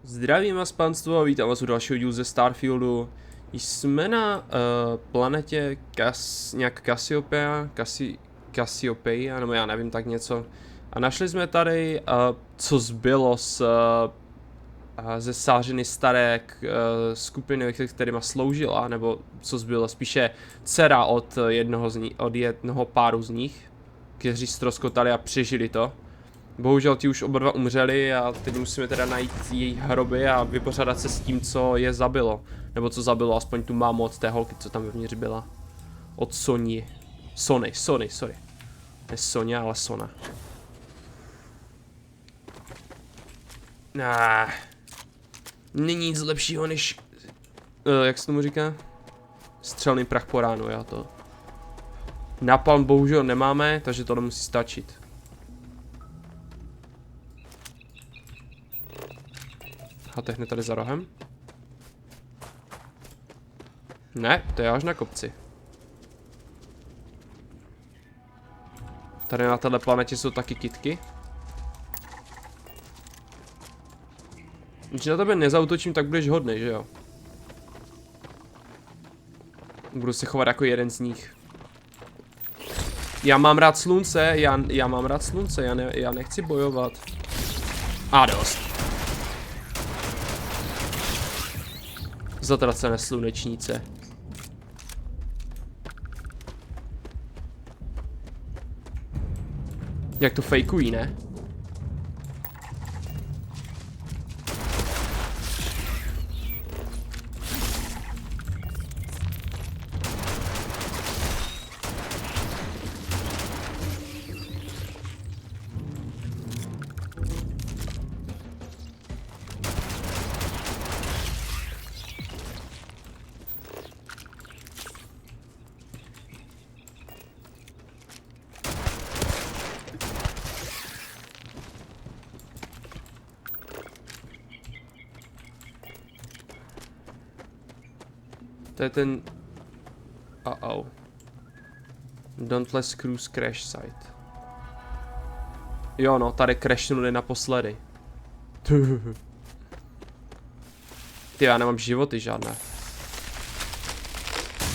Zdravím vás panstvo a vítám vás u dalšího dílu ze Starfieldu. Jsme na planetě nějak Cassiopeia, nebo já nevím, tak něco. A našli jsme tady, co zbylo ze sářiny staré skupiny, kterýma sloužila, nebo co zbylo, spíše dcera od jednoho páru z nich, kteří ztroskotali a přežili to. Bohužel ti už oba dva umřeli a teď musíme teda najít jejich hroby a vypořádat se s tím, co je zabilo. Nebo co zabilo aspoň tu mámu od té holky, co tam vevnitř byla. Od Sony. Sorry. Ne Sonia, ale Sona. Není nic lepšího než... jak se tomu říká? Střelný prach po ránu, já to... Napalm bohužel nemáme, takže to nemusí stačit. A teď tady za rohem. Ne, to je až na kopci. Tady na této planetě jsou taky kytky. Když na tebe nezautočím, tak budeš hodnej, že jo? Budu se chovat jako jeden z nich. Já mám rád slunce, já mám rád slunce, já nechci bojovat. A dost. Zatracené slunečnice. Jak to fejkují, ne? To je ten... Dauntless Cruise Crash Site. Jo no, tady crashnuli naposledy. Ty, já nemám životy žádné.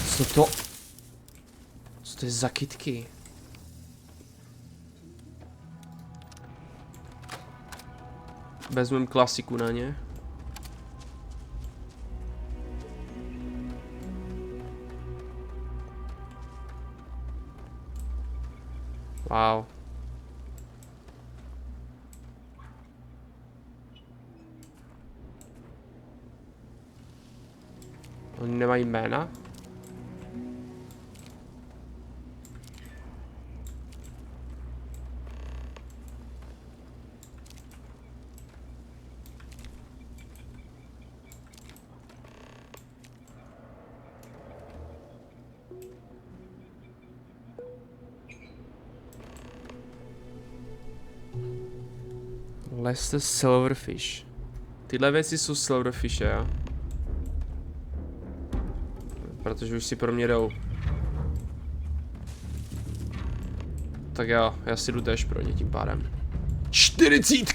Co to? Co to je za kytky? Vezmeme klasiku na ně. Wow. Oni nemají jména? Alazter Silverfish. Tyhle věci jsou Silverfishe, jo? Protože už si pro mě jdou. Tak jo, já si jdu též pro ně tím pádem. 40!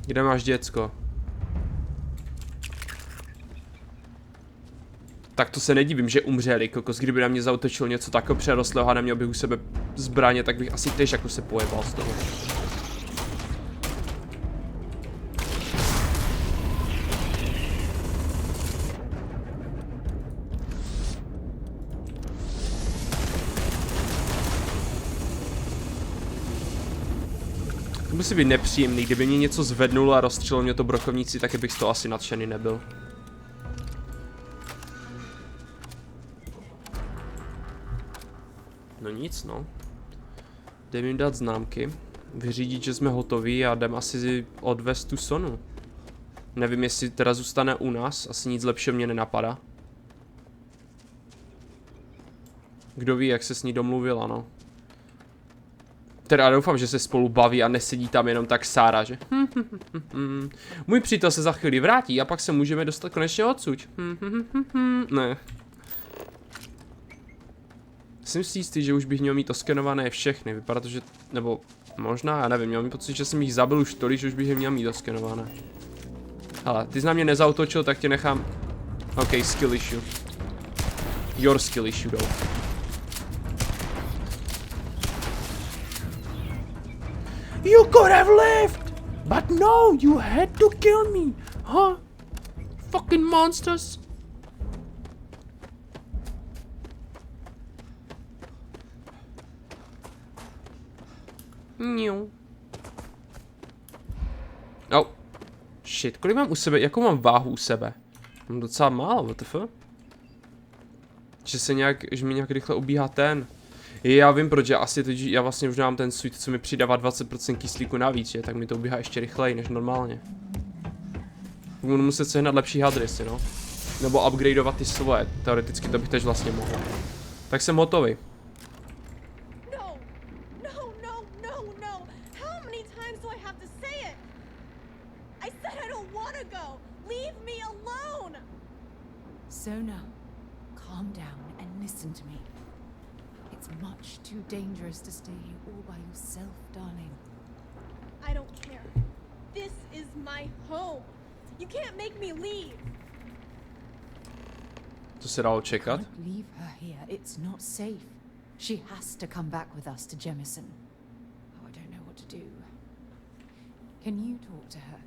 Kde máš děcko? Tak to se nedivím, že umřeli, kokos, kdyby na mě zautočil něco takového přerostlého a neměl bych u sebe zbraně, tak bych asi tež jako se pojebal z toho. To musí být nepříjemný, kdyby mě něco zvednulo a rozstřelilo mě to brokovníci, tak bych z toho asi nadšený nebyl. No nic, no. Jdeme jim dát známky, vyřídit, že jsme hotoví a jdem asi odvést tu Sonu. Nevím, jestli teda zůstane u nás, asi nic lepšího mě nenapadá. Kdo ví, jak se s ní domluvila, no. Teda doufám, že se spolu baví a nesedí tam jenom tak Sára, že? Můj přítel se za chvíli vrátí a pak se můžeme dostat konečně odsud. Ne. Jsem si jistý, že už bych měl mít oskenované všechny. Vypadá to, že... Nebo možná, já nevím, měl mi pocit, že jsem jich zabil už tolik, že už bych je měl mít oskenované. Hele, ty jsi na mě nezautočil, tak tě nechám... OK, skill issue. Your skill issue, though. You could have lived! But no, you had to kill me! Huh? Fucking monsters! Niu. Oh. Shit, kolik mám u sebe, jakou mám váhu u sebe? Mám docela málo, WTF? Že mi nějak rychle ubíhá ten. Já vím proč, já vlastně už mám ten suit, co mi přidává 20% kyslíku navíc, že? Tak mi to ubíhá ještě rychleji než normálně. Budu muset sehnat lepší hadrisy, no. Nebo upgradeovat ty svoje, teoreticky to bych tež vlastně mohl. Tak jsem hotový. Sona, calm down and listen to me. It's much too dangerous to stay here all by yourself, darling. I don't care. This is my home. You can't make me leave. To se dalo čekat? Can't leave her here. It's not safe. She has to come back with us to Jemison. Oh, I don't know what to do. Can you talk to her?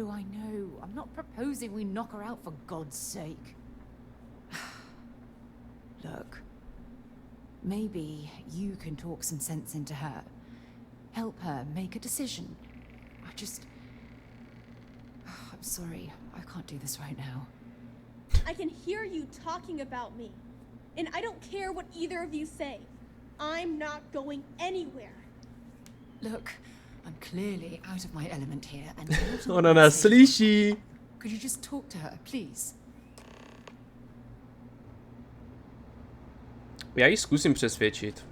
I know. I'm not proposing we knock her out for God's sake. Look, maybe you can talk some sense into her. Help her make a decision. I'm sorry, I can't do this right now. I can hear you talking about me. And I don't care what either of you say. I'm not going anywhere. Look, I'm clearly out of my element here and Ona nás slyší. Could you just talk to her, please? Já ji zkusím přesvědčit.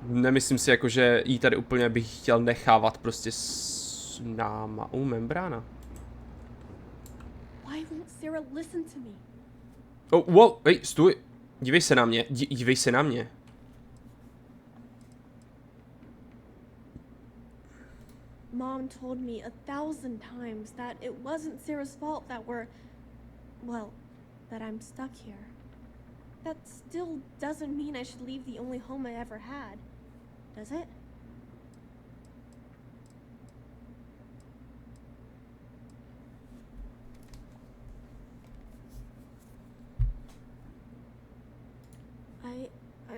Nemyslím si jako, že jí tady úplně bych chtěl nechávat prostě s náma. Membrána. Why won't Sarah listen to me? Oh, wow, hej, stůj. Dívej se na mě, dívej se na mě. Mom told me 1,000 times that it wasn't Sarah's fault that that I'm stuck here. That still doesn't mean I should leave the only home I ever had, does it?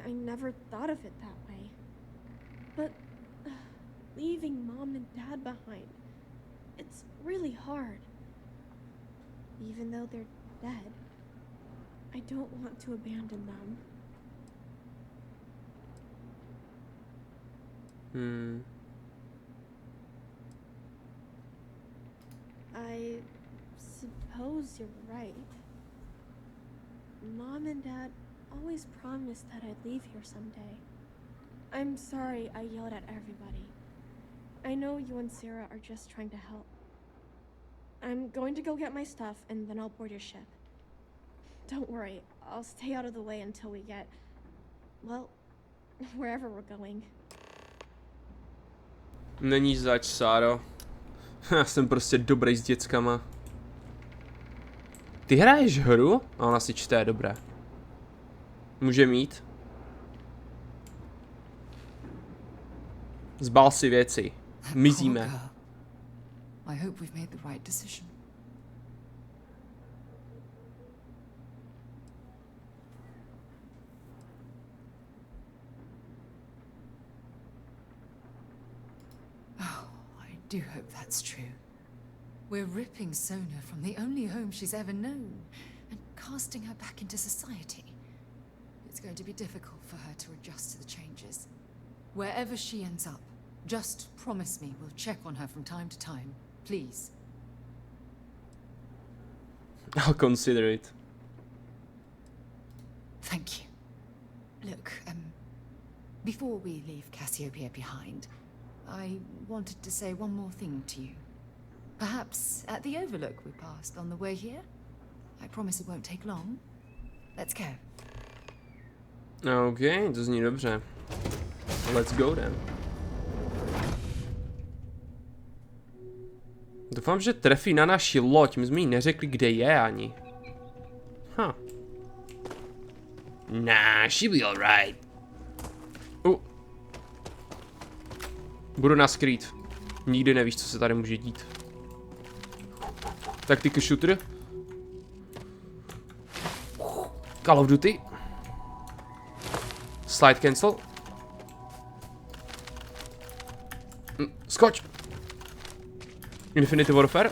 I never thought of it that way. But leaving Mom and Dad behind, it's really hard. Even though they're dead, I don't want to abandon them. I suppose you're right. Mom and Dad always promised that I'd leave here someday. I'm sorry I yelled at everybody. I know you and Sarah are just trying to help. I'm going to go get my stuff and then I'll board your ship. Don't worry, I'll stay out of the way until we get, wherever we're going. Není zač, Sáro. Já jsem prostě dobrý s děckama. Ty hraješ hru? A ona si čte, dobré. Může mít. Zbal si věci. Mizíme. I hope we've made the right decision. Oh, I do hope that's true. We're ripping Sona from the only home she's ever known and casting her back into society. it's going to be difficult for her to adjust to the changes. Wherever she ends up, just promise me we'll check on her from time to time, please. I'll consider it. Thank you. Look, before we leave Cassiopeia behind, I wanted to say one more thing to you. Perhaps at the overlook we passed on the way here? I promise it won't take long. Let's go. OK, to zní dobře. Let's go then. Doufám, že trefí na naši loď. My jsme jí neřekli, kde je ani. Nah, she'll be alright. Budu nás krýt. Nikdy nevíš, co se tady může dít. Taktika shooter. Call of Duty. Slide cancel. Skoč. Infinity Warfare.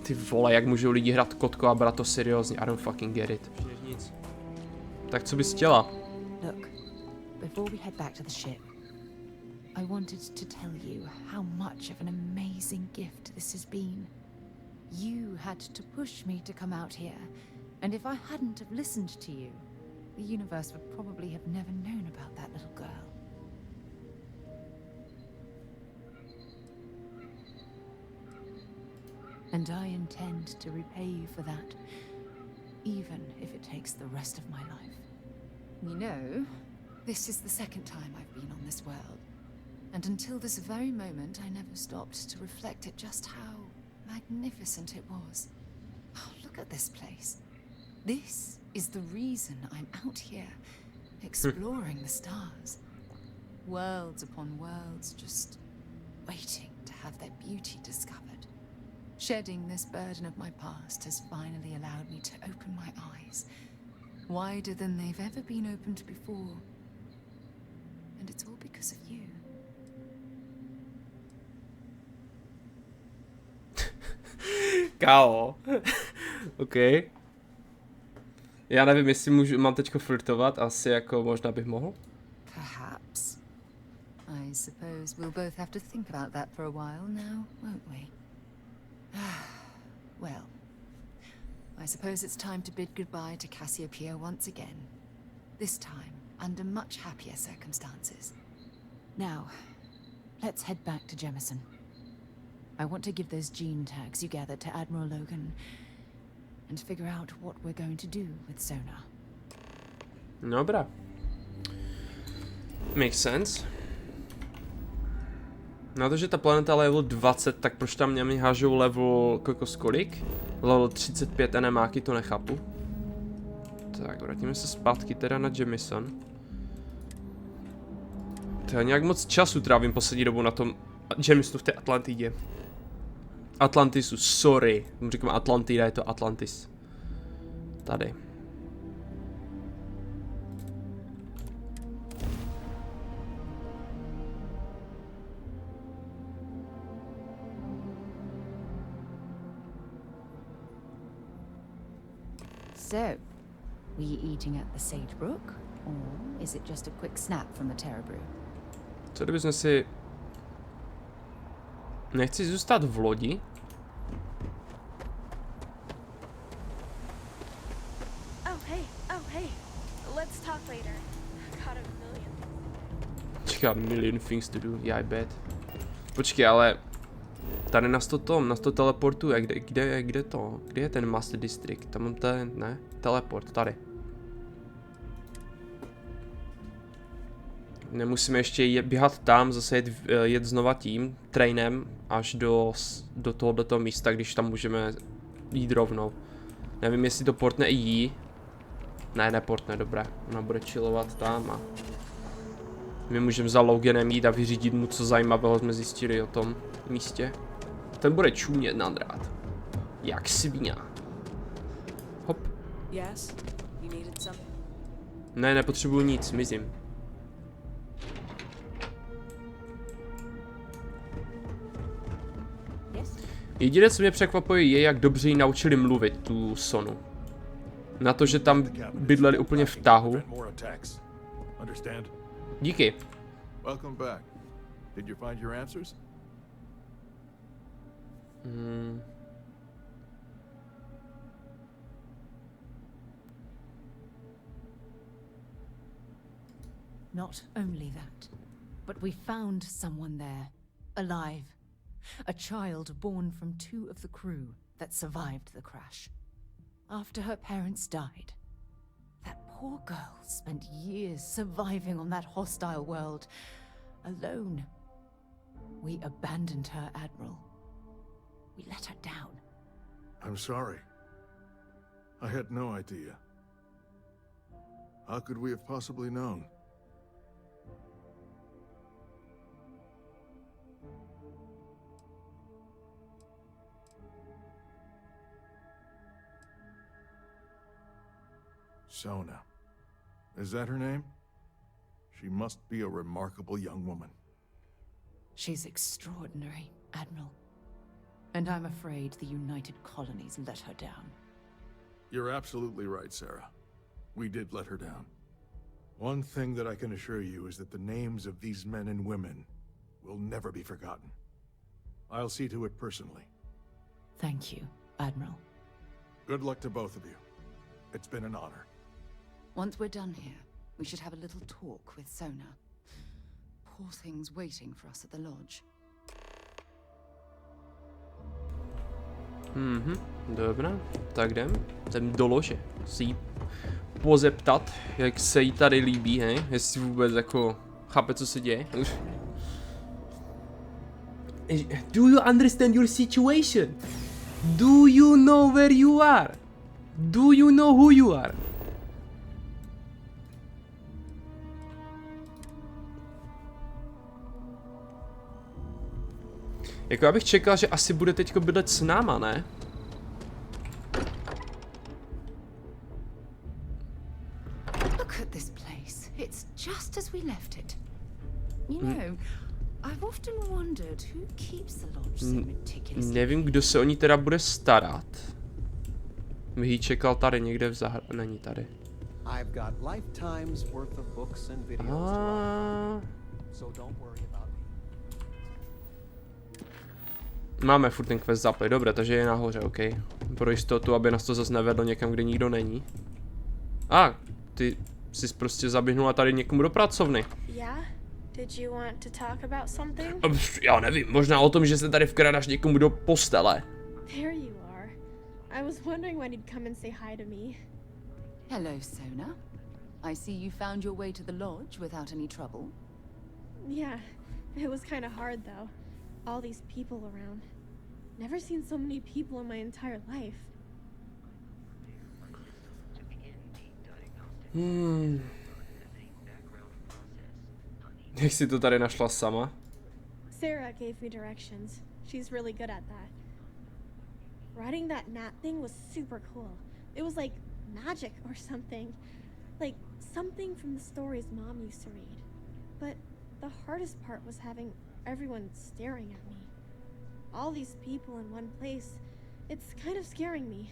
Ty vole, jak můžou lidi hrát kotko a brát to seriózně. I don't fucking get it. Nic. Tak co bys chtěla? Look, before we head back to the ship, I wanted to tell you how much of an amazing gift this has been. You had to push me to come out here, and if I hadn't have listened to you, the universe would probably have never known about that little girl. And I intend to repay you for that, even if it takes the rest of my life. You know, this is the second time I've been on this world, and until this very moment I never stopped to reflect at just how magnificent it was. Oh, look at this place. This is the reason I'm out here, exploring the stars. Worlds upon worlds, just waiting to have their beauty discovered. Shedding this burden of my past has finally allowed me to open my eyes, wider than they've ever been opened before. And it's all because of you. Kámo. OK. Já nevím, jestli mám teďko flirtovat, asi jako možná bych mohl. Perhaps. I suppose we'll both have to think about that for a while now, won't we? Well, I suppose it's time to bid goodbye to Cassiopeia once again. This time, under much happier circumstances. Now, let's head back to Jemison. I want to give those gene tags you gathered to Admiral Logan and figure out what we're going to do with Sona. Dobra. Makes sense. Na to, že ta planeta level 20, tak proč tam mě hážou level kolik? Level 35 enemáky, to nechápu. Tak, vrátíme se zpátky teda na Jemison. To je nějak moc času trávím poslední dobu na tom Jemisonu v té Atlantidě. Atlantisu, sorry. Říkám Atlantida, je to Atlantis. Tady. So, were you eating at the Sage Brook, or is it just a quick snap from the Terra Brew? Co kdybychom si... Nechci zůstat v lodi. Oh hey, let's talk later. Got a million. Got a million things to do, yeah, I bet. Počkej, ale... Tady nás to teleportuje, kde to? Kde je ten Master District? Tam mám ten, ne? Teleport, tady. Nemusíme ještě běhat tam, zase jet znova tím trainem až do tohoto místa, když tam můžeme jít rovnou. Nevím, jestli to portne i jí. Ne, neportne, dobré. Ona bude chillovat tam a my můžeme za Loganem jít a vyřídit mu, co zajímavého jsme zjistili o tom místě. Ten bude čumět na drát. Jak svině. Hop. Yes? You needed something? Ne, nepotřebuju nic, mizím. Jediné, co mě překvapuje, je, jak dobře ji naučili mluvit, tu Sonu. Na to, že tam bydleli úplně v tahu. Díky. Welcome back. Did you find your answers? Not only that, but we found someone there, alive. A child born from 2 of the crew that survived the crash. After her parents died, that poor girl spent years surviving on that hostile world, alone. We abandoned her, Admiral. We let her down. I'm sorry. I had no idea. How could we have possibly known? Sona. Is that her name? She must be a remarkable young woman. She's extraordinary, Admiral. And I'm afraid the United Colonies let her down. You're absolutely right, Sarah. We did let her down. One thing that I can assure you is that the names of these men and women will never be forgotten. I'll see to it personally. Thank you, Admiral. Good luck to both of you. It's been an honor. Once we're done here, we should have a little talk with Sona. Poor thing's waiting for us at the lodge. Dobrá, tak jdem do lože. Si jí pozeptat, jak se jí tady líbí, hej? Jestli vůbec jako chápe, co se děje. Do you understand your situation? Do you know where you are? Do you know who you are? Jako já bych čekal, že asi bude teďko bydlet s náma, ne? Look at this place. It's just as we left it. You know, I've often wondered who keeps the lodge so meticulously. Nevím, kdo se o ní teda bude starat. Bych ji čekal tady někde v zahraničí. Není tady. I've got lifetimes worth of books and videos to watch, so don't worry about me. Máme furt ten quest zaplay, dobré, takže je nahoře, OK. Pro jistotu, aby nás to zase nevedlo někam, kde nikdo není. Ty jsi prostě zaběhnula tady někomu do pracovny. Yeah? Did you want to talk about something? Já nevím, možná o tom, že se tady vkradáš někomu do postele. There you are. I was wondering when you'd come and say hi to me. Hello, Sona. I see you found your way to the lodge without any trouble. Yeah, it was kind of hard though. All these people around. Never seen so many people in my entire life. Jak jsi to tady našla sama? Sarah gave me directions. She's really good at that. Riding that gnat thing was super cool. It was like magic or something. Like something from the stories Mom used to read. But the hardest part was having everyone staring at me. All these people in one place. It's kind of scaring me.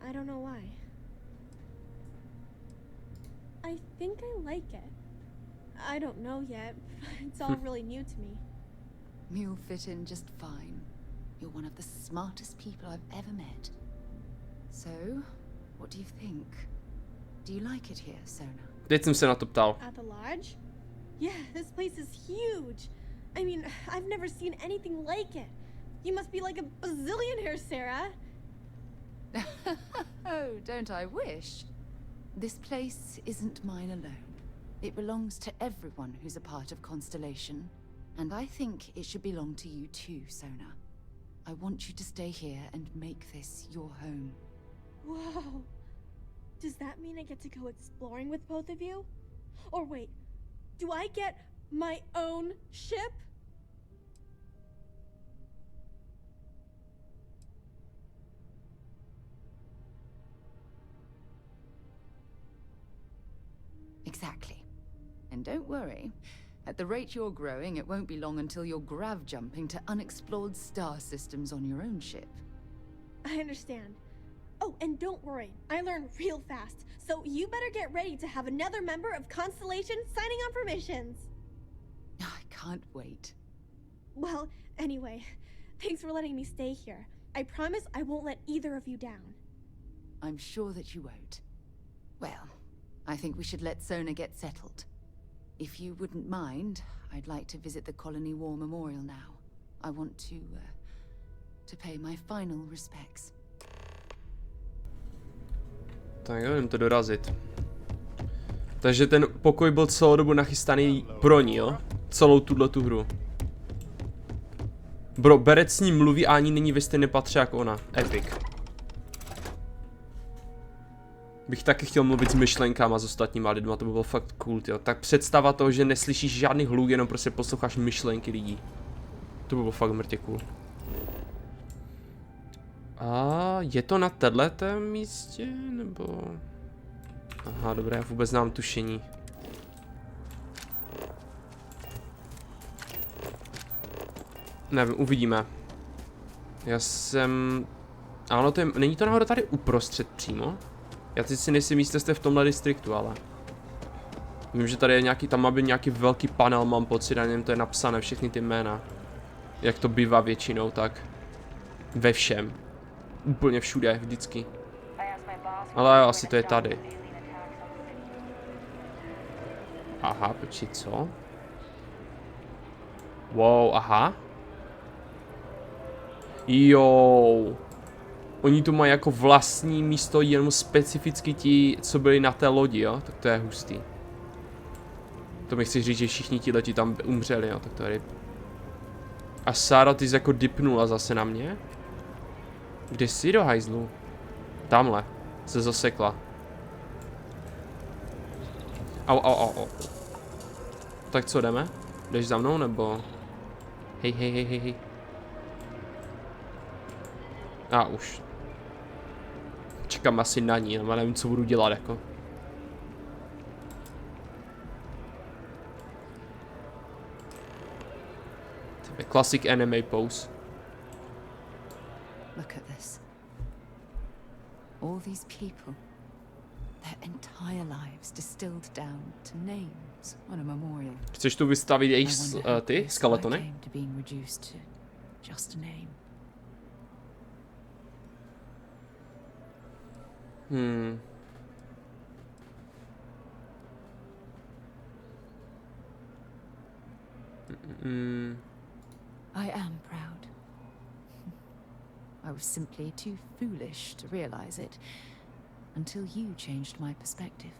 I don't know why. I think I like it. I don't know yet. It's all really new to me. You'll fit in just fine. You're one of the smartest people I've ever met. So, what do you think? Do you like it here, Sona? Teď jsem se na to ptal. At the lodge? Yeah, this place is huge. I mean, I've never seen anything like it. You must be like a bazillionaire, Sarah. Oh, don't I wish? This place isn't mine alone. It belongs to everyone who's a part of Constellation. And I think it should belong to you too, Sona. I want you to stay here and make this your home. Whoa. Does that mean I get to go exploring with both of you? Or wait, do I get my own ship? Exactly. And don't worry. At the rate you're growing, it won't be long until you're grav jumping to unexplored star systems on your own ship. I understand. Oh, and don't worry, I learn real fast, so you better get ready to have another member of Constellation signing on for missions. I can't wait. Well, anyway, thanks for letting me stay here. I promise I won't let either of you down. I'm sure that you won't. Well, I think we should let Sona get settled. If you wouldn't mind, I'd like to visit the Colony War Memorial now. I want to pay my final respects. Tak jo, jdem to dorazit. Takže ten pokoj byl celou dobu nachystaný pro ní, jo? Celou tu hru. Bro, Beret s ním mluví a ani není ve stejné patře jako ona. Epic. Bych taky chtěl mluvit s myšlenkama s ostatníma lidma, to by bylo fakt cool, jo. Tak představa toho, že neslyšíš žádný hluk, jenom prostě posloucháš myšlenky lidí. To by bylo fakt mrtě cool. A je to na této místě, nebo... Aha, dobré, vůbec nám tušení. Nevím, uvidíme. Já jsem... Ano, to je... Není to náhodou tady uprostřed přímo? Já teď si nejsem jistý, jste v tomhle distriktu, ale... Vím, že tady je nějaký, tam má být nějaký velký panel, mám pocit, na něm to je napsané, všechny ty jména. Jak to bývá většinou, tak... Ve všem. Úplně všude, vždycky. Ale jo, asi to je tady. Aha, počkej, co? Wow, aha. Jo. Oni tu mají jako vlastní místo, jenom specificky ti, co byli na té lodi, jo? Tak to je hustý. To mi chci říct, že všichni ti leti tam umřeli, jo? Tak to je ryb. A Sára, ty jsi jako dipnula zase na mě? Kde jsi do hajzlu? Tamhle. Se zasekla. Au. Tak co, jdeme? Jdeš za mnou, nebo? Hej. Už. Čekám asi na ní, ale nevím, co budu dělat, jako. To je classic anime pose. Look at this. All these people. Their entire lives distilled down to names on a memorial. Chceš tu vystavit jejich ty skeletony? I am proud. I was simply too foolish to realize it until you changed my perspective.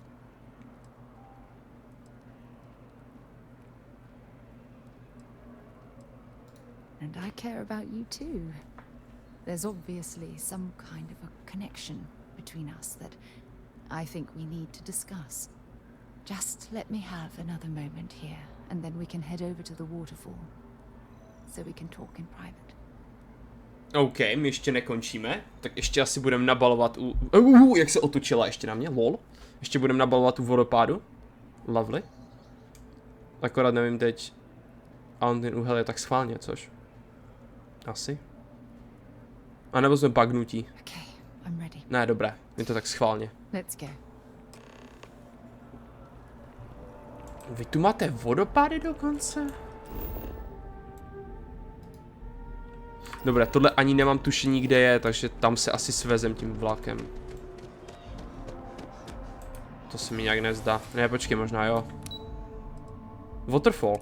And I care about you too. There's obviously some kind of a connection between us that I think we need to discuss. Just let me have another moment here, and then we can head over to the waterfall, so we can talk in private. OK, my ještě nekončíme, tak ještě asi budeme nabalovat jak se otočila ještě na mě, lol. Ještě budeme nabalovat u vodopádu. Lovely. Akorát nevím teď. A on ten úhel je tak schválně, což? Asi. A nebo jsme bagnutí. Okay, I'm ready. Ne, dobré, je to tak schválně. Let's go. Vy tu máte vodopády dokonce? Dobré, tohle ani nemám tušení, kde je, takže tam se asi svezem tím vlakem. To se mi nějak nezdá. Ne, počkej, možná jo. Waterfall.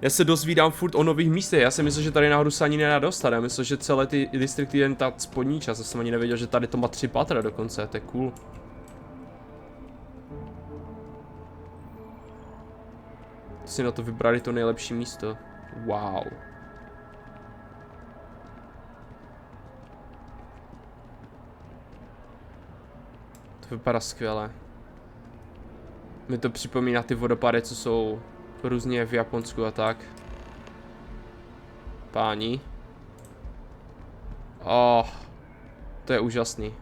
Já se dozvídám furt o nových místech. Já si myslím, že tady nahoru se ani nedá dostat. Já myslím, že celé ty distrikty jen ta spodní část. Já jsem ani nevěděl, že tady to má 3 patra dokonce. To je cool. Si na to vybrali to nejlepší místo. Wow. To vypadá skvěle. Mi to připomíná ty vodopády, co jsou různě v Japonsku a tak. Páni. To je úžasný.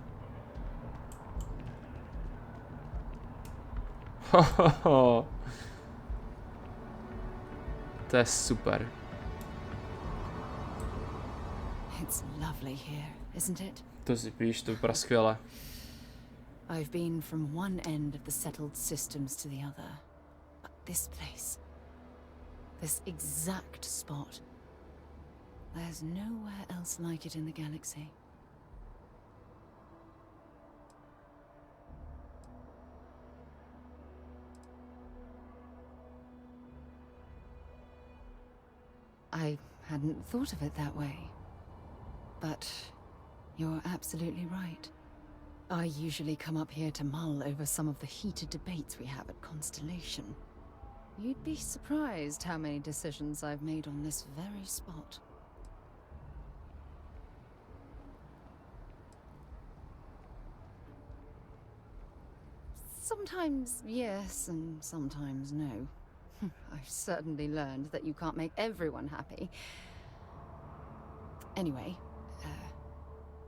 To je super. It's lovely here, isn't it? To si píš, to vypadá skvěle. I've been from one end of the settled systems to the other. But this place, this exact spot, there's nowhere else like it in the galaxy. I hadn't thought of it that way. But you're absolutely right. I usually come up here to mull over some of the heated debates we have at Constellation. You'd be surprised how many decisions I've made on this very spot. Sometimes yes, and sometimes no. I've certainly learned that you can't make everyone happy. Anyway,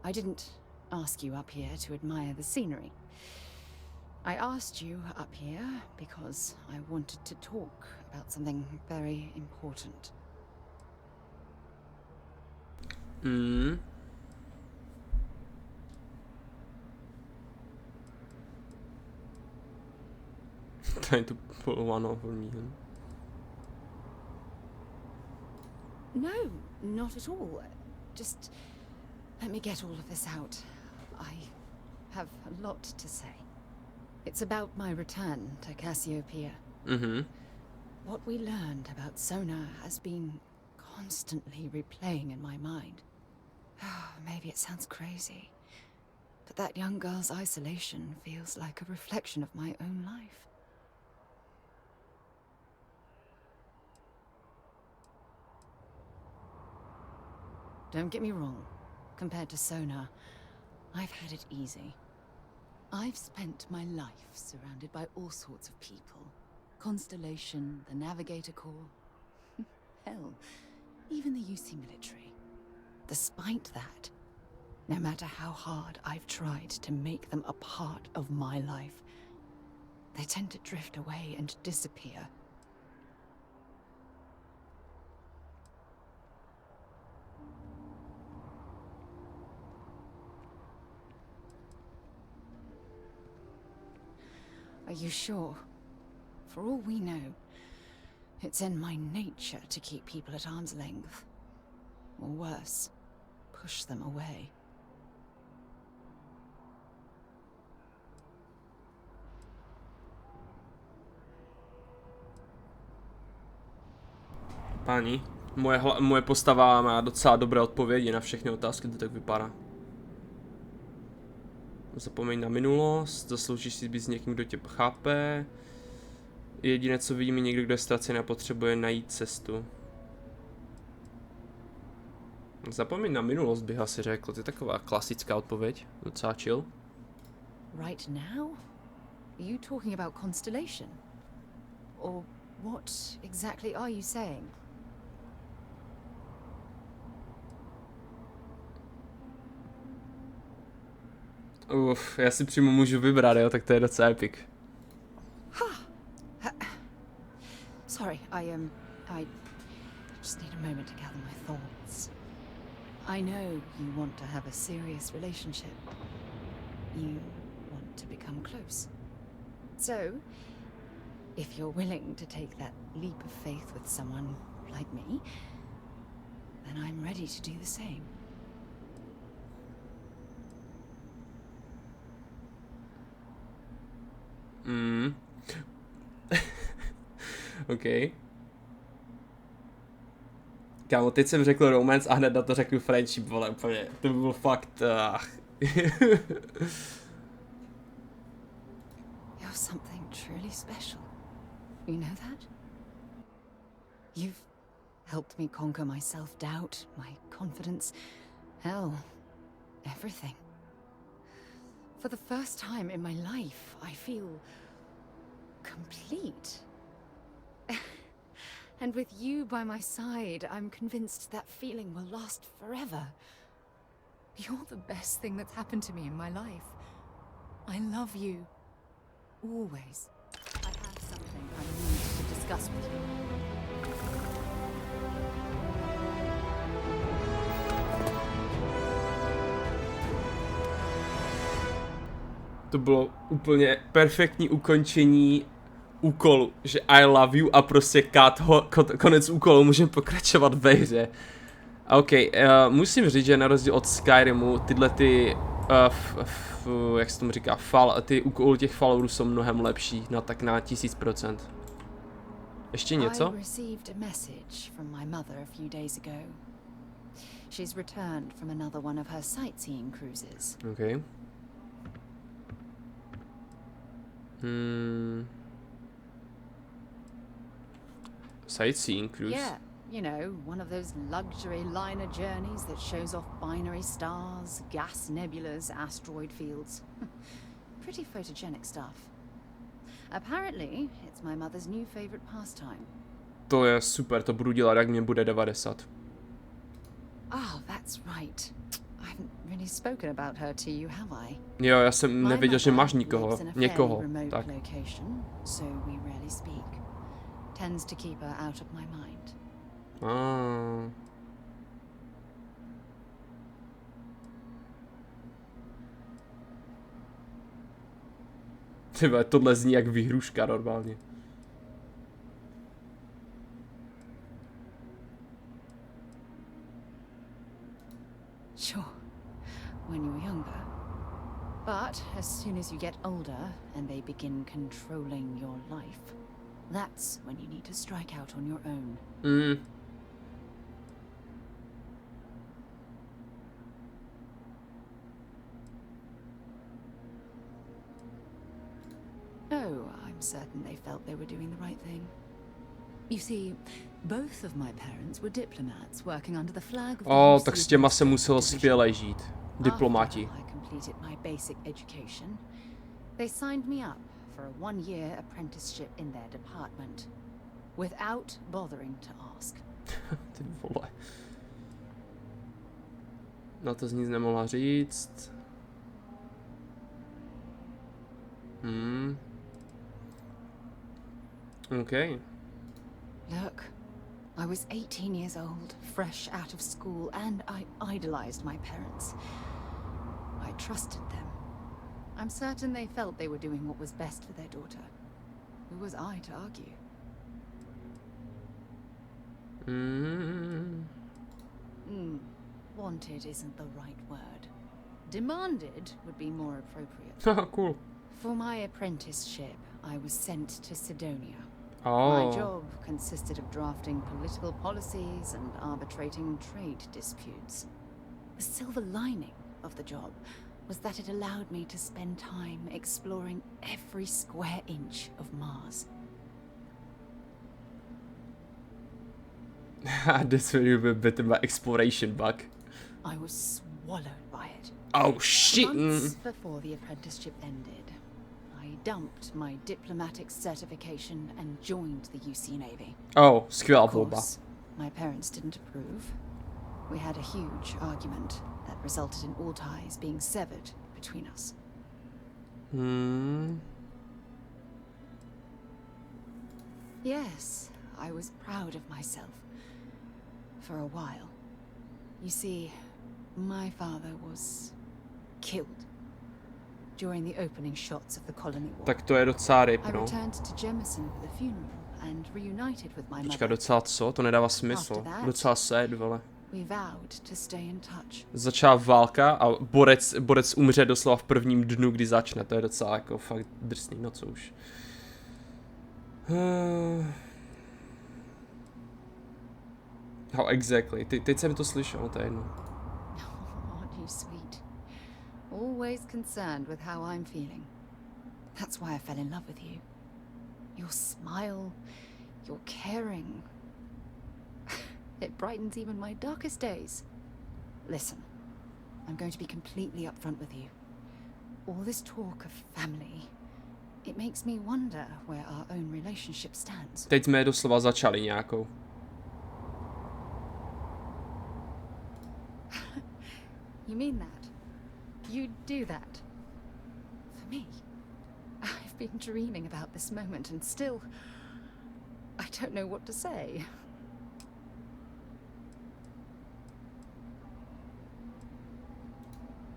I didn't ask you up here to admire the scenery. I asked you up here because I wanted to talk about something very important. Trying to pull one over me. No, not at all. Just let me get all of this out. I have a lot to say. It's about my return to Cassiopeia. What we learned about Sona has been constantly replaying in my mind. Maybe it sounds crazy, but that young girl's isolation feels like a reflection of my own life. Don't get me wrong. Compared to Sona, I've had it easy. I've spent my life surrounded by all sorts of people. Constellation, the Navigator Corps. Hell, even the UC military. Despite that, no matter how hard I've tried to make them a part of my life, they tend to drift away and disappear. Are you sure? For all we know, it's in my nature to keep people at arm's length. Or worse, push them away. Páni, moje postava má docela dobré odpovědi na všechny otázky, to tak vypadá. Zapomeň na minulost, zasloužíš si být s někým, kdo tě chápe. Jediné, co vidím, je někdo, kdo je ztracený a potřebuje najít cestu. Zapomeň na minulost, bych asi řekl, to je taková klasická odpověď, docela chill. Right now? Are you talking about Constellation? Or what exactly are you saying? Já si přímo můžu vybrat, jo, tak to je docela epic. Sorry, I just need a moment to gather my thoughts. I know you want to have a serious relationship. You want to become close. So, if you're willing to take that leap of faith with someone like me, then I'm ready to do the same. OK. Kámo, teď jsem řekl romance a hned na to řeknu friendship, vole, úplně, to by bylo fakt... You're something truly special. You know that? You've helped me conquer my self-doubt, my confidence, hell, everything. For the first time in my life, I feel complete. And with you by my side, I'm convinced that feeling will last forever. You're the best thing that's happened to me in my life. I love you. Always. I have something I need to discuss with you. To bylo úplně perfektní ukončení úkolu, že I love you a prostě konec úkolu, můžeme pokračovat ve hře. OK, musím říct, že na rozdíl od Skyrimu tyhle ty, jak se tomu říká, ty úkoly těch followerů jsou mnohem lepší, no tak na 1000%. Ještě něco? I received a message from my mother a few days ago. She's returned from another one of her sightseeing cruises. OK. Sightseeing cruise? Yeah, you know, one of those luxury liner journeys that shows off binary stars, gas nebulas, asteroid fields. Pretty photogenic stuff. Apparently, it's my mother's new favorite pastime. To je super, to budu dělat, jak mě bude 90. Oh, that's right. I haven't really spoken about her to you, have I? Jo, já jsem My nevěděl, že mother máš lives někoho, in a někoho, fairly remote tak. location, so we rarely speak. Tends to keep her out of my mind. Ty vole, tohle zní jak výhruška normálně. Sure, when you're younger. But as soon as you get older and they begin controlling your life, that's when you need to strike out on your own. Oh, I'm certain they felt they were doing the right thing. You see, both of my parents were diplomats working under the flag of the Oh, UC tak s těma se muselo division. skvěle žít. Diplomati. After I completed my basic education, they signed me up for a 1-year apprenticeship in their department, without bothering to ask. Ty vole. Na to z nic nemohla říct. Okay. Look, I was 18 years old, fresh out of school, and I idolized my parents. I trusted them. I'm certain they felt they were doing what was best for their daughter. Who was I to argue? Wanted isn't the right word. Demanded would be more appropriate. Cool. For my apprenticeship, I was sent to Sidonia. Oh. My job consisted of drafting political policies and arbitrating trade disputes. The silver lining of the job was that it allowed me to spend time exploring every square inch of Mars. This will be a bit of an exploration bug. I was swallowed by it. Oh shit! Months before the apprenticeship ended, I dumped my diplomatic certification and joined the UC Navy. Oh, skvělá Of volba. course, my parents didn't approve. We had a huge argument that resulted in all ties being severed between us. Yes, I was proud of myself. For a while. You see, my father was killed during the opening shots of the colony war. Tak to je docela I ryb, no. returned to Jemison for the funeral and reunited with my Počkat, mother. docela co? To nedává smysl. After that- Docela sad, vole. We vowed to stay in touch. Začala válka a borec umře doslova v prvním dnu, kdy začne. To je docela jako fakt drsný, no co už. How exactly? Teď jsem to slyšel, to je jedno. Oh, aren't you sweet? Always concerned with how I'm feeling. That's why I fell in love with you. Your smile, your caring. It brightens even my darkest days. Listen, I'm going to be completely upfront with you. All this talk of family, it makes me wonder where our own relationship stands. Teď jsme doslova začali nějakou. You mean that? You do that? For me? I've been dreaming about this moment and still... I don't know what to say.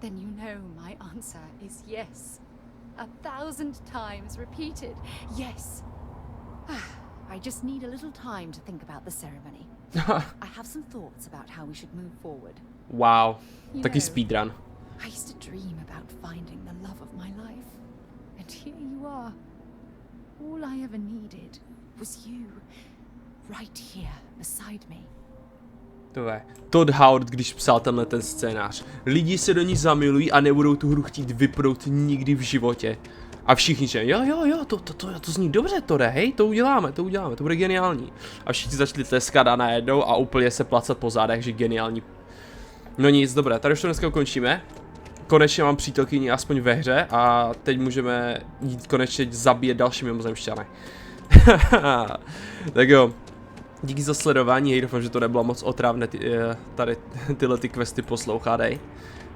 Then you know my answer is yes. 1,000 times repeated. Yes. I just need a little time to think about the ceremony. I have some thoughts about how we should move forward. Wow. You Taky know, speedrun. I used to dream about finding the love of my life. And here you are. All I ever needed was you. Right here, beside me. To je Todd Howard, když psal tenhle ten scénář. Lidi se do ní zamilují a nebudou tu hru chtít vypnout nikdy v životě. A všichni říkají, jo, to zní dobře, Tode, hej, to uděláme, to bude geniální. A všichni začali tleskat a najednou a úplně se placat po zádech, že geniální. No nic, dobré, tady už to dneska ukončíme. Konečně mám přítelkyni aspoň ve hře a teď můžeme jít konečně zabíjet další mimozemšťany. Tak jo. Díky za sledování, hej, doufám, že to nebylo moc otravné tady tyhle ty questy poslouchat, hej.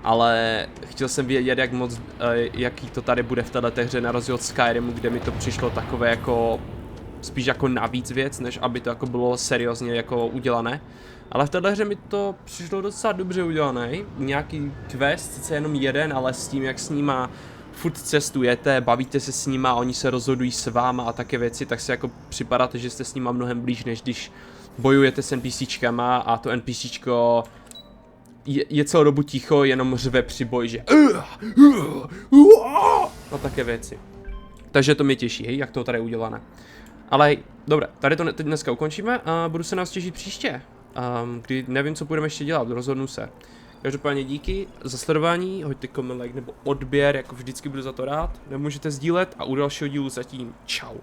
Ale chtěl jsem vědět, jak moc, jaký to tady bude v této hře na rozdíl od Skyrimu, kde mi to přišlo takové jako, spíš jako navíc věc, než aby to jako bylo seriózně jako udělané. Ale v této hře mi to přišlo docela dobře udělané, hej. Nějaký quest, sice jenom jeden, ale s tím, jak s nima furt cestujete, bavíte se s nima, oni se rozhodují s váma a také věci, tak se jako připadáte, že jste s nima mnohem blíž, než když bojujete s NPCčkama a to NPCčko je celou dobu ticho, jenom řve při boji, že a také věci. Takže to mě těší, hej, jak to tady je udělané. Ale hej, dobré, tady to teď dneska ukončíme a budu se nás těšit příště. Kdy nevím, co budeme ještě dělat, rozhodnu se. Každopádně díky za sledování, hoďte koment, like nebo odběr, jako vždycky budu za to rád. Nemůžete sdílet a u dalšího dílu zatím čau.